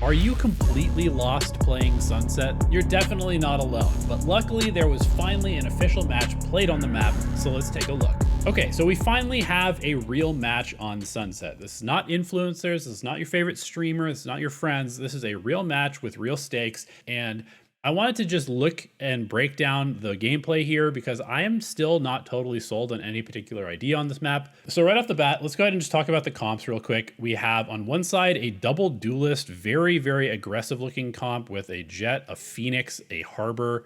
Are you completely lost playing Sunset? You're definitely not alone, but luckily there was finally an official match played on the map, so let's take a look. Okay, so we finally have a real match on Sunset. This is not influencers, this is not your favorite streamer, this is not your friends. This is a real match with real stakes, and I wanted to just look and break down the gameplay here because I am still not totally sold on any particular idea on this map. So right off the bat, let's go ahead and just talk about the comps real quick. We have on one side a double duelist, very aggressive looking comp with a jet, a phoenix, a harbor,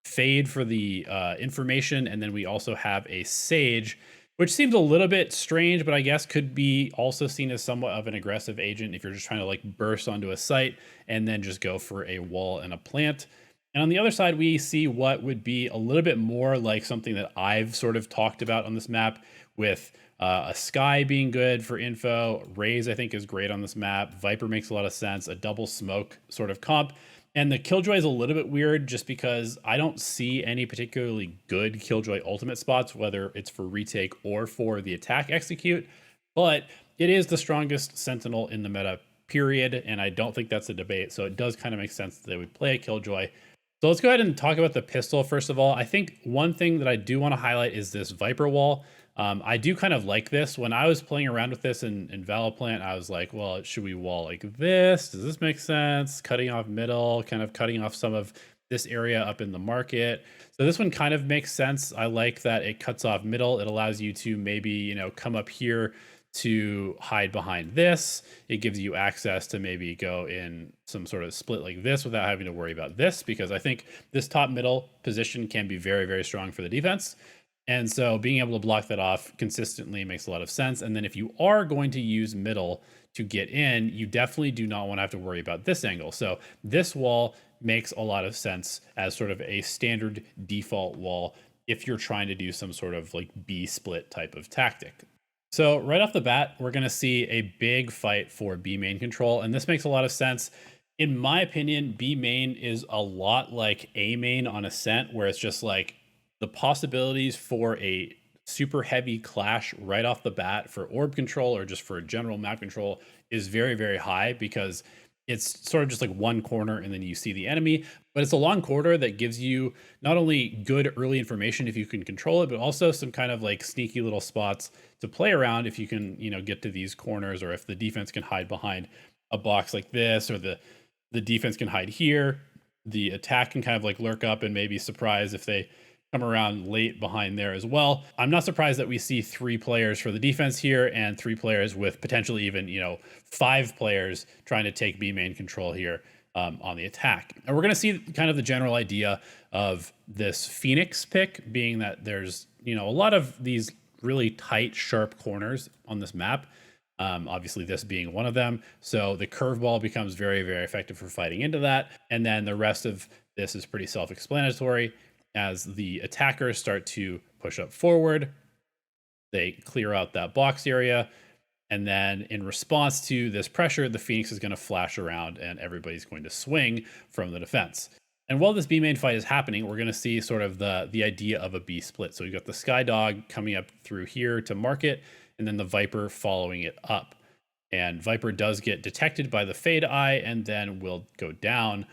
fade for the information, and then we also have a sage, which seems a little bit strange, but I guess could be also seen as somewhat of an aggressive agent if you're just trying to like burst onto a site and then just go for a wall and a plant. And on the other side, we see what would be a little bit more like something that I've sort of talked about on this map with a sky being good for info. Raze, I think, is great on this map. Viper makes a lot of sense. A double smoke sort of comp. And the Killjoy is a little bit weird just because I don't see any particularly good Killjoy ultimate spots, whether it's for retake or for the attack execute. But it is the strongest Sentinel in the meta, period. And I don't think that's a debate. So it does kind of make sense that they would play a Killjoy. So let's go ahead and talk about the pistol first of all. I think one thing that I do want to highlight is this Viper wall. I do kind of like this. When I was playing around with this in Valorant, I was like, well, should we wall like this? Does this make sense? Cutting off middle, kind of cutting off some of this area up in the market. So this one kind of makes sense. I like that it cuts off middle. It allows you to maybe, come up here to hide behind this. It gives you access to maybe go in some sort of split like this without having to worry about this, because I think this top middle position can be very strong for the defense. And so being able to block that off consistently makes a lot of sense. And then if you are going to use middle to get in, you definitely do not want to have to worry about this angle. So this wall makes a lot of sense as sort of a standard default wall if you're trying to do some sort of like B split type of tactic. So right off the bat, we're going to see a big fight for B main control. And this makes a lot of sense. In my opinion, B main is a lot like A main on Ascent, where it's just like, the possibilities for a super heavy clash right off the bat for orb control or just for general map control is very high, because it's sort of just like one corner and then you see the enemy, but it's a long corridor that gives you not only good early information if you can control it, but also some kind of like sneaky little spots to play around if you can, get to these corners, or if the defense can hide behind a box like this, or the defense can hide here. The attack can kind of like lurk up and maybe surprise if they come around late behind there as well. I'm not surprised that we see 3 players for the defense here and 3 players with potentially even, 5 players trying to take B main control here on the attack. And we're going to see kind of the general idea of this Phoenix pick being that there's, a lot of these really tight, sharp corners on this map. Obviously this being one of them. So the curveball becomes very effective for fighting into that. And then the rest of this is pretty self-explanatory. As the attackers start to push up forward, they clear out that box area. And then in response to this pressure, the Phoenix is going to flash around and everybody's going to swing from the defense. And while this B main fight is happening, we're going to see sort of the idea of a B split. So we've got the Sky Dog coming up through here to market, and then the Viper following it up. And Viper does get detected by the Fade Eye and then will go down.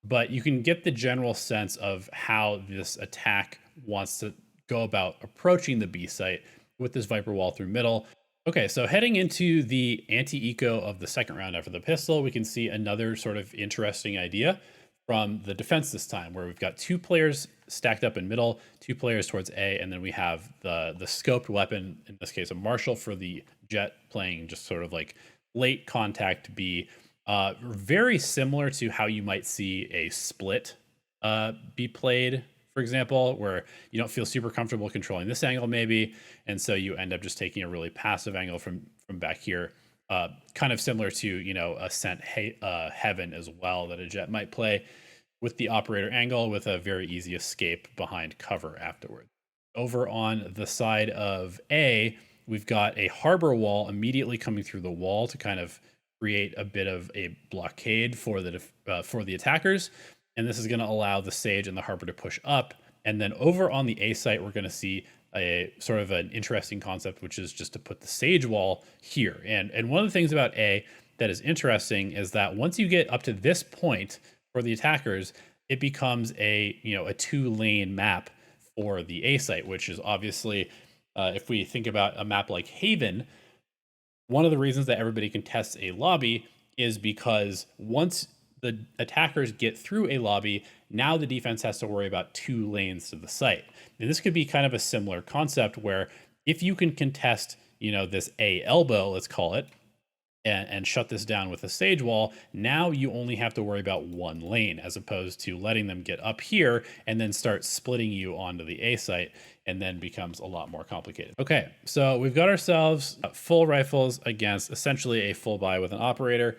But you can get the general sense of how this attack wants to go about approaching the B site with this Viper wall through middle. Okay, so heading into the anti-eco of the second round after the pistol, we can see another sort of interesting idea from the defense this time, where we've got 2 players stacked up in middle, 2 players towards A, and then we have the scoped weapon, in this case a Marshall for the jet, playing just sort of like late contact B. Very similar to how you might see a split be played, for example, where you don't feel super comfortable controlling this angle maybe, and so you end up just taking a really passive angle from back here. Kind of similar to, Ascent Heaven as well, that a jet might play with the operator angle with a very easy escape behind cover afterward. Over on the side of A, we've got a harbor wall immediately coming through the wall to kind of create a bit of a blockade for the attackers, and this is going to allow the Sage and the Harbor to push up. And then over on the A site, we're going to see a sort of an interesting concept, which is just to put the Sage wall here. And one of the things about A that is interesting is that once you get up to this point for the attackers, it becomes a, you know, a 2-lane map for the A site, which is obviously, if we think about a map like Haven, one of the reasons that everybody contests a lobby is because once the attackers get through a lobby, now the defense has to worry about 2 lanes to the site. And this could be kind of a similar concept where if you can contest, you know, this A elbow, let's call it, and shut this down with a sage wall, now you only have to worry about 1 lane as opposed to letting them get up here and then start splitting you onto the A site, and then becomes a lot more complicated. Okay, so we've got ourselves full rifles against essentially a full buy with an operator,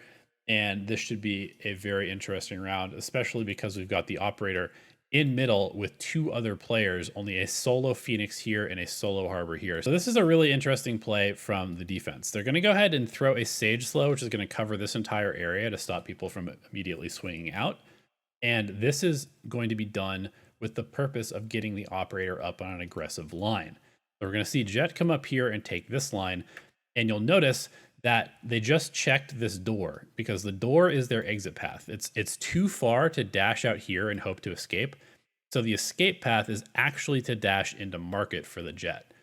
and this should be a very interesting round, especially because we've got the operator in middle with 2 other players, only a solo Phoenix here and a solo Harbor here. So this is a really interesting play from the defense. They're going to go ahead and throw a Sage Slow, which is going to cover this entire area to stop people from immediately swinging out. And this is going to be done with the purpose of getting the operator up on an aggressive line. So we're going to see Jet come up here and take this line, and you'll notice that they just checked this door because the door is their exit path. It's too far to dash out here and hope to escape. So the escape path is actually to dash into market for the Jet.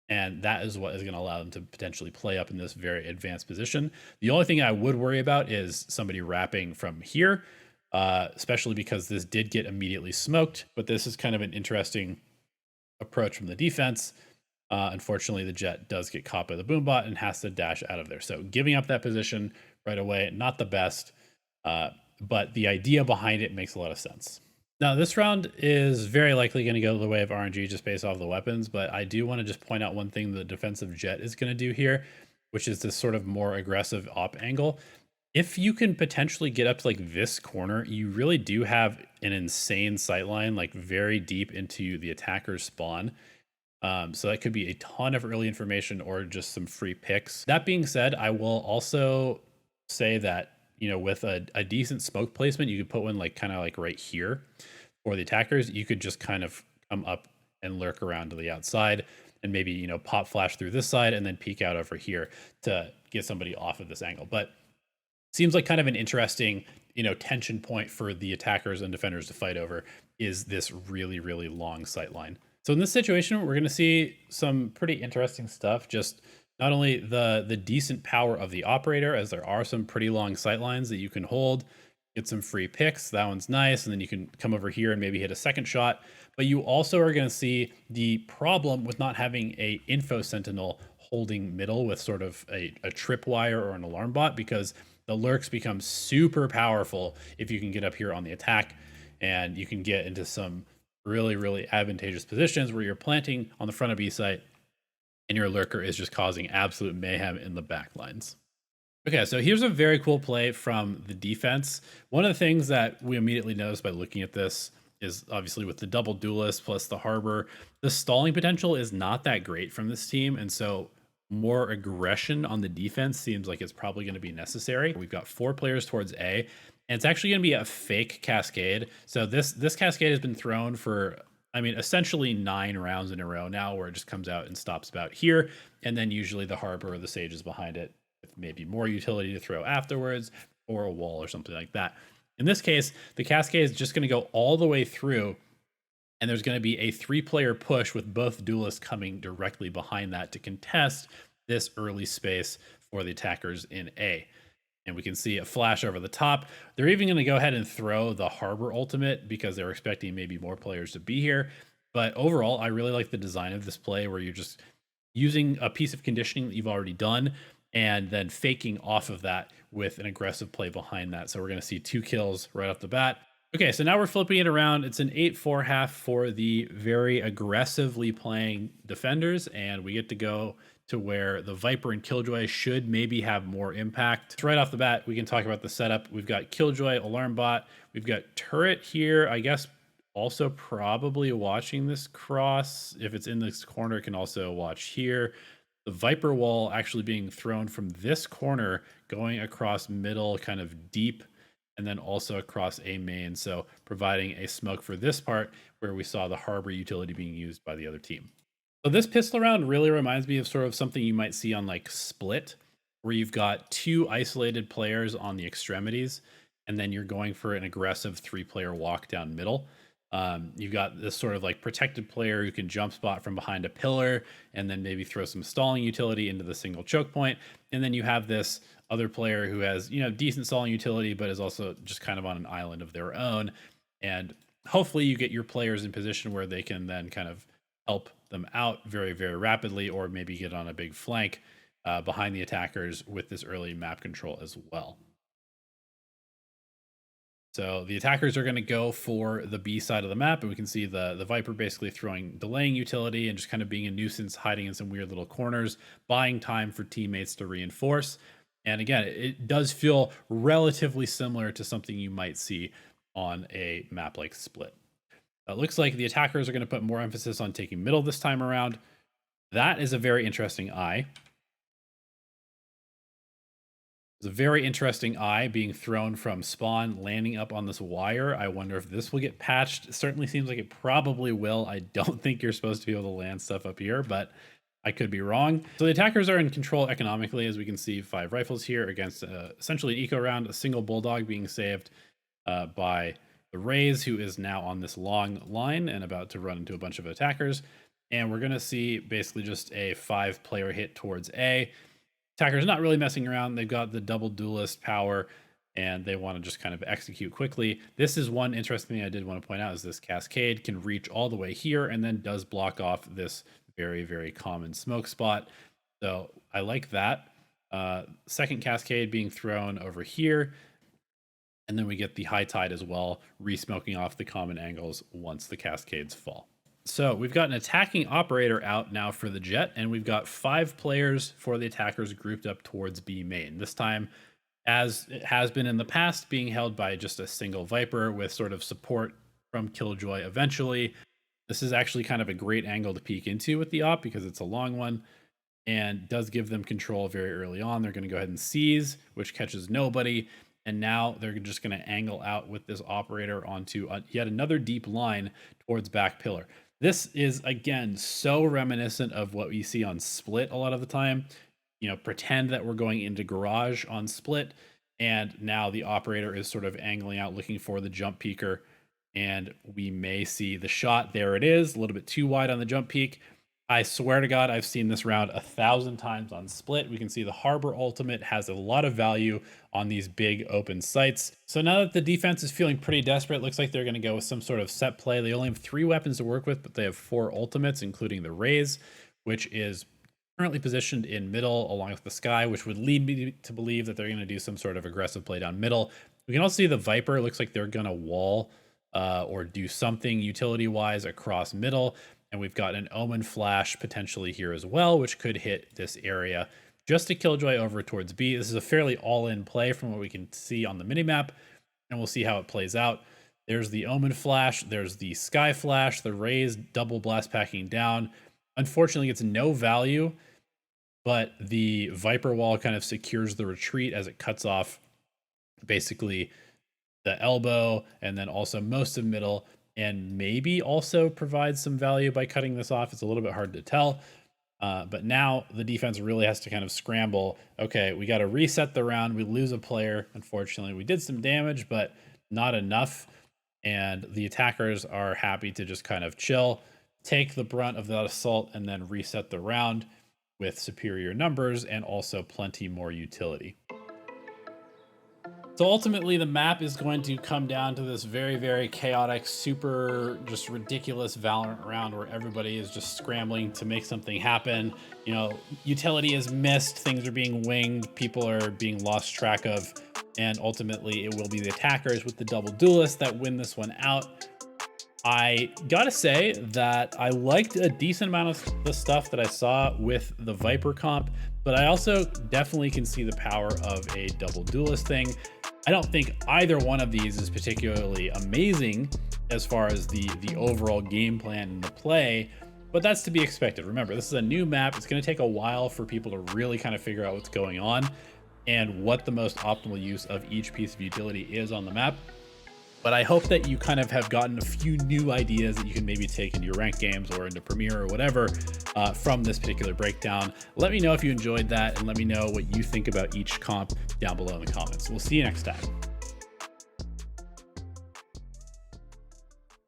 And that is what is going to allow them to potentially play up in this very advanced position. The only thing I would worry about is somebody wrapping from here, especially because this did get immediately smoked. But this is kind of an interesting approach from the defense. Unfortunately, the Jet does get caught by the boombot and has to dash out of there. So giving up that position right away, not the best, but the idea behind it makes a lot of sense. Now, this round is very likely going to go the way of RNG just based off the weapons, but I do want to just point out one thing the defensive Jet is going to do here, which is this sort of more aggressive op angle. If you can potentially get up to like this corner, you really do have an insane sightline, like very deep into the attacker's spawn. So that could be a ton of early information or just some free picks. That being said, I will also say that, you know, with a decent smoke placement, you could put one like kind of like right here for the attackers. You could just kind of come up and lurk around to the outside and maybe, you know, pop flash through this side and then peek out over here to get somebody off of this angle. But seems like kind of an interesting, you know, tension point for the attackers and defenders to fight over is this really, really long sight line. So in this situation, we're going to see some pretty interesting stuff. Just not only the decent power of the operator, as there are some pretty long sight lines that you can hold, get some free picks. That one's nice. And then you can come over here and maybe hit a second shot. But you also are going to see the problem with not having a info sentinel holding middle with sort of a tripwire or an alarm bot, because the lurks become super powerful if you can get up here on the attack, and you can get into some really, really advantageous positions where you're planting on the front of B site and your lurker is just causing absolute mayhem in the back lines. Okay, so here's a very cool play from the defense. One of the things that we immediately noticed by looking at this is obviously with the double duelist plus the harbor, the stalling potential is not that great from this team. And so more aggression on the defense seems like it's probably going to be necessary. We've got 4 players towards A, and it's actually going to be a fake Cascade. So this Cascade has been thrown for, I mean, essentially 9 rounds in a row now, where it just comes out and stops about here. And then usually the harbor or the sage is behind it with maybe more utility to throw afterwards, or a wall or something like that. In this case, the Cascade is just going to go all the way through, and there's going to be a 3-player push with both duelists coming directly behind that to contest this early space for the attackers in A. And we can see a flash over the top. They're even going to go ahead and throw the harbor ultimate because they're expecting maybe more players to be here. But overall, I really like the design of this play, where you're just using a piece of conditioning that you've already done and then faking off of that with an aggressive play behind that. So we're going to see 2 kills right off the bat. Okay, so now we're flipping it around. It's an 8-4 half for the very aggressively playing defenders, and we get to go to where the Viper and Killjoy should maybe have more impact. So right off the bat, we can talk about the setup. We've got Killjoy, Alarm Bot. We've got Turret here, I guess, also probably watching this cross. If it's in this corner, it can also watch here. The Viper wall actually being thrown from this corner, going across middle, kind of deep, and then also across A main. So providing a smoke for this part where we saw the harbor utility being used by the other team. So this pistol round really reminds me of sort of something you might see on like Split, where you've got two isolated players on the extremities, and then you're going for an aggressive three-player walk down middle. You've got this sort of like protected player who can jump spot from behind a pillar and then maybe throw some stalling utility into the single choke point. And then you have this other player who has, decent stalling utility, but is also just kind of on an island of their own. And hopefully you get your players in position where they can then kind of help them out very, very rapidly, or maybe get on a big flank behind the attackers with this early map control as well. So the attackers are going to go for the B side of the map, and we can see the Viper basically throwing delaying utility and just kind of being a nuisance, hiding in some weird little corners, buying time for teammates to reinforce. And again, it does feel relatively similar to something you might see on a map like Split. It looks like the attackers are going to put more emphasis on taking middle this time around. That is a very interesting eye. It's a very interesting eye being thrown from spawn, landing up on this wire. I wonder if this will get patched. It certainly seems like it probably will. I don't think you're supposed to be able to land stuff up here, but I could be wrong. So the attackers are in control economically, as we can see 5 rifles here against essentially an eco round, a single bulldog being saved by the Raze, who is now on this long line and about to run into a bunch of attackers. And we're going to see basically just a 5-player hit towards A. Attacker's not really messing around. They've got the double duelist power, and they want to just kind of execute quickly. This is one interesting thing I did want to point out, is this Cascade can reach all the way here and then does block off this very, very common smoke spot. So I like that. Second Cascade being thrown over here. And then we get the high tide as well, re-smoking off the common angles once the Cascades fall. So we've got an attacking operator out now for the Jet, and we've got 5 players for the attackers grouped up towards B main. This time, as it has been in the past, being held by just a single Viper with sort of support from Killjoy eventually. This is actually kind of a great angle to peek into with the op because it's a long one and does give them control very early on. They're going to go ahead and seize, which catches nobody. And now they're just going to angle out with this operator onto yet another deep line towards back pillar. This is, again, so reminiscent of what we see on Split a lot of the time. Pretend that we're going into garage on Split, and now the operator is sort of angling out, looking for the jump peaker, and we may see the shot. There it is, a little bit too wide on the jump peak. I swear to God, I've seen this round 1,000 times on Split. We can see the Harbor ultimate has a lot of value on these big open sites. So now that the defense is feeling pretty desperate, it looks like they're going to go with some sort of set play. They only have 3 weapons to work with, but they have 4 ultimates, including the Raze, which is currently positioned in middle along with the Sky, which would lead me to believe that they're going to do some sort of aggressive play down middle. We can also see the Viper. It looks like they're going to wall or do something utility-wise across middle. And we've got an Omen Flash potentially here as well, which could hit this area just to Killjoy over towards B. This is a fairly all-in play from what we can see on the minimap, and we'll see how it plays out. There's the Omen Flash, there's the Sky Flash, the Raze double blast packing down. Unfortunately, it's no value, but the Viper wall kind of secures the retreat as it cuts off basically the elbow and then also most of middle, and maybe also provides some value by cutting this off. It's a little bit hard to tell. But now the defense really has to kind of scramble. Okay, we got to reset the round. We lose a player. Unfortunately, we did some damage, but not enough. And the attackers are happy to just kind of chill, take the brunt of that assault, and then reset the round with superior numbers and also plenty more utility. So ultimately, the map is going to come down to this very, very chaotic, super just ridiculous Valorant round where everybody is just scrambling to make something happen. Utility is missed, things are being winged, people are being lost track of, and ultimately it will be the attackers with the double duelist that win this one out. I gotta say that I liked a decent amount of the stuff that I saw with the Viper comp, but I also definitely can see the power of a double duelist thing. I don't think either one of these is particularly amazing as far as the overall game plan and the play, but that's to be expected. Remember, this is a new map. It's going to take a while for people to really kind of figure out what's going on and what the most optimal use of each piece of utility is on the map. But I hope that you kind of have gotten a few new ideas that you can maybe take into your ranked games or into Premiere or whatever from this particular breakdown. Let me know if you enjoyed that, and let me know what you think about each comp down below in the comments. We'll see you next time.